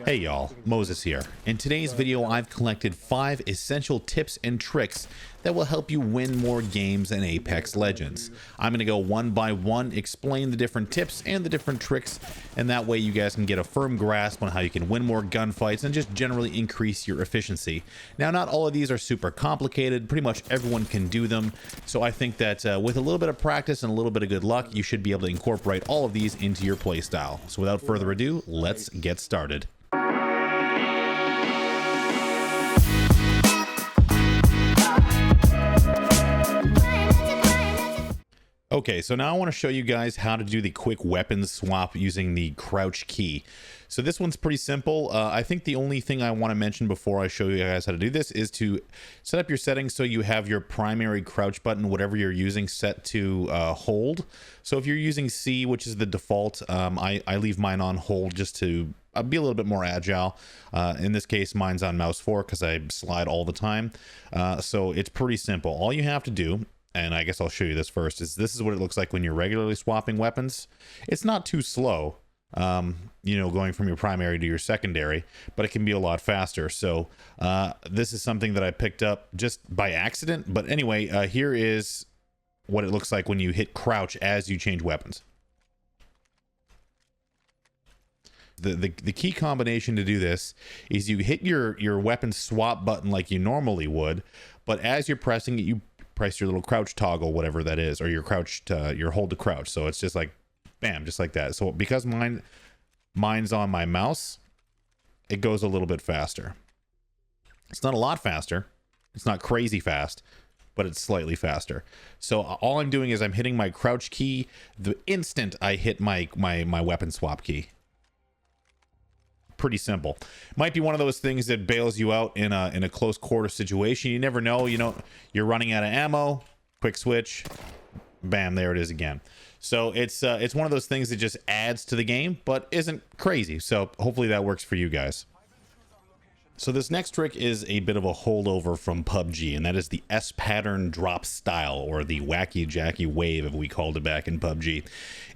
Hey y'all, Moses here. In today's video, I've collected 5 essential tips and tricks that will help you win more games in Apex Legends. I'm going to go one by one, explain the different tips and the different tricks, and that way you guys can get a firm grasp on how you can win more gunfights and just generally increase your efficiency. Now, not all of these are super complicated. Pretty much everyone can do them, so I think that with a little bit of practice and a little bit of good luck, you should be able to incorporate all of these into your playstyle. So without further ado, let's get started. Okay, so now I want to show you guys how to do the quick weapons swap using the crouch key. So this one's pretty simple. I think the only thing I want to mention before I show you guys how to do this is to set up your settings so you have your primary crouch button, whatever you're using, set to hold. So if you're using C, which is the default, I leave mine on hold just to be a little bit more agile. In this case, mine's on mouse 4 because I slide all the time. So it's pretty simple. All you have to do, and I guess I'll show you this first, is this is what it looks like when you're regularly swapping weapons. It's not too slow, you know, going from your primary to your secondary, but it can be a lot faster. So this is something that I picked up just by accident. But anyway, here is what it looks like when you hit crouch as you change weapons. The key combination to do this is you hit your weapon swap button like you normally would, but as you're pressing it, you press your little crouch toggle, whatever that is, or your crouch to your hold to crouch. So it's just like bam, just like that. So because mine's on my mouse, it goes a little bit faster. It's not a lot faster, it's not crazy fast, but it's slightly faster. So all I'm doing is I'm hitting my crouch key the instant I hit my weapon swap key. Pretty simple. Might be one of those things that bails you out in a close quarter situation. You never know, you know, you're running out of ammo, quick switch, bam, there it is again. So it's one of those things that just adds to the game but isn't crazy. So hopefully that works for you guys. So this next trick is a bit of a holdover from PUBG, and that is the S pattern drop style, or the wacky jacky wave, as we called it back in PUBG.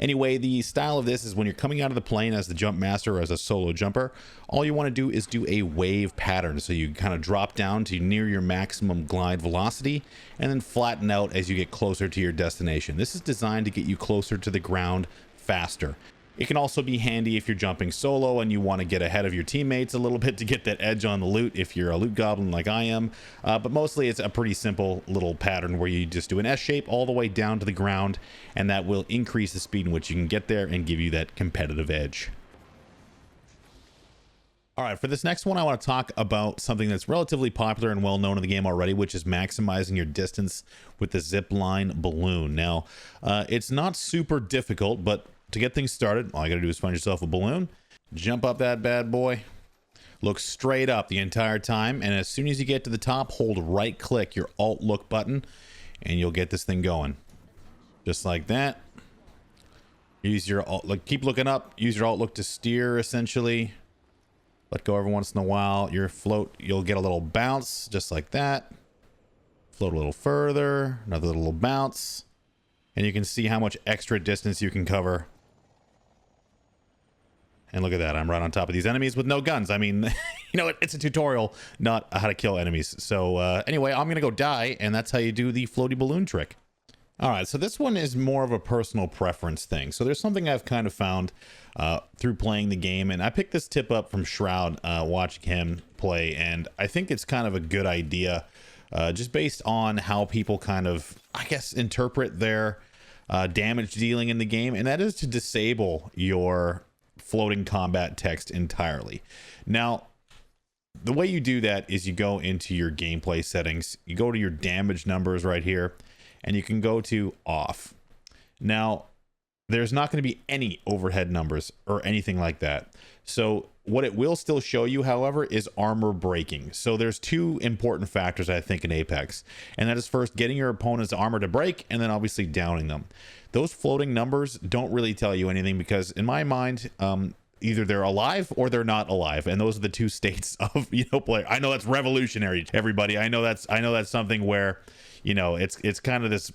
Anyway, the style of this is when you're coming out of the plane as the jump master or as a solo jumper, all you want to do is do a wave pattern. So you kind of drop down to near your maximum glide velocity and then flatten out as you get closer to your destination. This is designed to get you closer to the ground faster. It can also be handy if you're jumping solo and you want to get ahead of your teammates a little bit to get that edge on the loot if you're a loot goblin like I am. But mostly it's a pretty simple little pattern where you just do an S shape all the way down to the ground, and that will increase the speed in which you can get there and give you that competitive edge. All right, for this next one, I want to talk about something that's relatively popular and well known in the game already, which is maximizing your distance with the zipline balloon. Now, it's not super difficult, but to get things started, all you gotta do is find yourself a balloon, jump up that bad boy, look straight up the entire time, and as soon as you get to the top, hold right click your alt look button and you'll get this thing going. Just like that. Use your alt look, keep looking up, use your alt look to steer essentially. Let go every once in a while. Your float, you'll get a little bounce just like that. Float a little further, another little bounce, and you can see how much extra distance you can cover. And look at that, I'm right on top of these enemies with no guns. I mean, you know, it's a tutorial, not how to kill enemies. So anyway, I'm gonna go die, and that's how you do the floaty balloon trick. All right, so this one is more of a personal preference thing. So there's something I've kind of found through playing the game, and I picked this tip up from Shroud watching him play, and I think it's kind of a good idea just based on how people kind of, I guess, interpret their damage dealing in the game, and that is to disable your floating combat text entirely. Now, the way you do that is you go into your gameplay settings, you go to your damage numbers right here, and you can go to off. Now, there's not going to be any overhead numbers or anything like that. So what it will still show you, however, is armor breaking. So there's two important factors, I think, in Apex, and that is first getting your opponent's armor to break, and then obviously downing them. Those floating numbers don't really tell you anything because, in my mind, either they're alive or they're not alive, and those are the two states of, you know, player. I know that's revolutionary, everybody. I know that's something where, you know, it's kind of this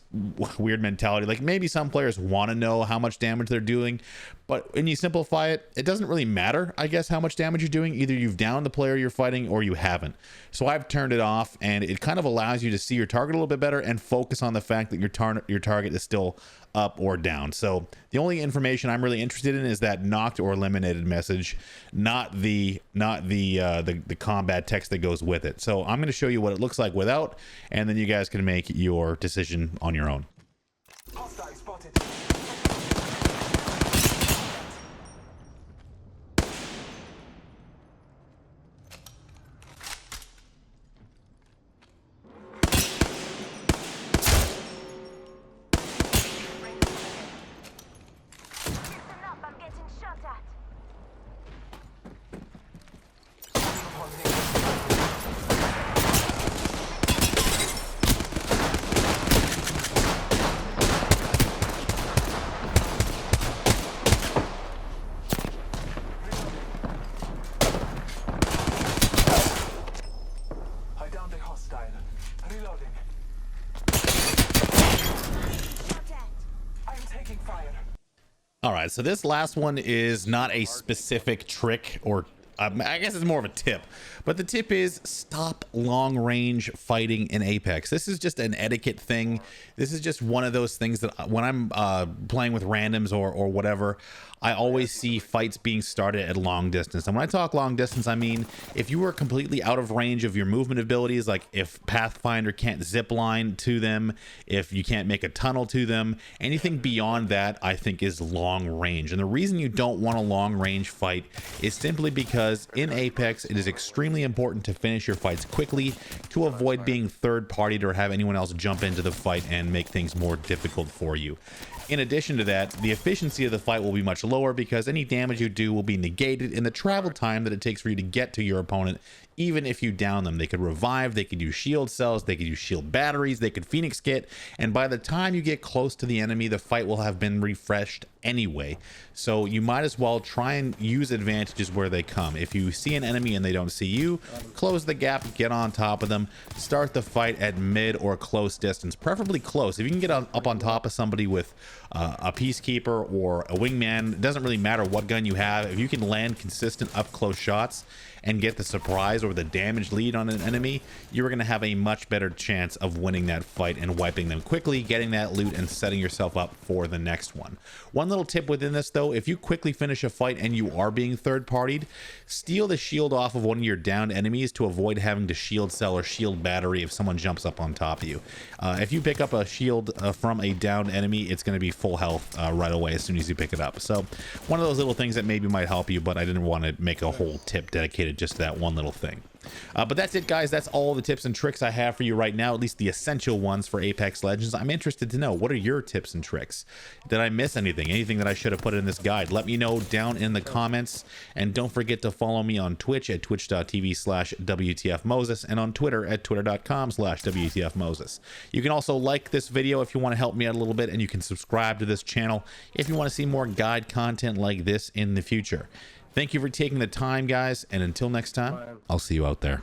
weird mentality. Like maybe some players want to know how much damage they're doing, but when you simplify it, it doesn't really matter, I guess, how much damage you're doing. Either you've downed the player you're fighting or you haven't. So I've turned it off, and it kind of allows you to see your target a little bit better and focus on the fact that your target is still up or down. So the only information I'm really interested in is that knocked or eliminated message, not the combat text that goes with it. So I'm going to show you what it looks like without, and then you guys can make your decision on your own. Hostile spotted. Reloading. I'm taking fire. All right, so this last one is not a specific trick, or I guess it's more of a tip, but the tip is stop long range fighting in Apex. This is just an etiquette thing. This is just one of those things that when I'm playing with randoms or whatever, I always see fights being started at long distance. And when I talk long distance, I mean if you are completely out of range of your movement abilities, like if Pathfinder can't zip line to them, if you can't make a tunnel to them, anything beyond that I think is long range. And the reason you don't want a long range fight is simply because in Apex it is extremely important to finish your fights quickly to avoid being third partied or have anyone else jump into the fight and make things more difficult for you. In addition to that, the efficiency of the fight will be much lower because any damage you do will be negated in the travel time that it takes for you to get to your opponent, even if you down them. They could revive, they could use shield cells, they could use shield batteries, they could Phoenix kit, and by the time you get close to the enemy, the fight will have been refreshed anyway. So you might as well try and use advantages where they come. If you see an enemy and they don't see you, close the gap, get on top of them, start the fight at mid or close distance, preferably close. If you can get up on top of somebody with a peacekeeper or a wingman, it doesn't really matter what gun you have. If you can land consistent up close shots and get the surprise or the damage lead on an enemy, you're going to have a much better chance of winning that fight and wiping them quickly, getting that loot, and setting yourself up for the next one. One little tip within this though, if you quickly finish a fight and you are being third partied, steal the shield off of one of your downed enemies to avoid having to shield cell or shield battery if someone jumps up on top of you. If you pick up a shield from a downed enemy, it's going to be full health right away as soon as you pick it up. So one of those little things that maybe might help you, but I didn't want to make a whole tip dedicated just to that one little thing. But that's it, guys. That's all the tips and tricks I have for you right now, at least the essential ones for Apex Legends. I'm interested to know, what are your tips and tricks? Did I miss anything? Anything that I should have put in this guide? Let me know down in the comments. And don't forget to follow me on Twitch at twitch.tv/wtfmoses and on Twitter at twitter.com/wtfmoses. You can also like this video if you want to help me out a little bit, and you can subscribe to this channel if you want to see more guide content like this in the future. Thank you for taking the time, guys, and until next time, I'll see you out there.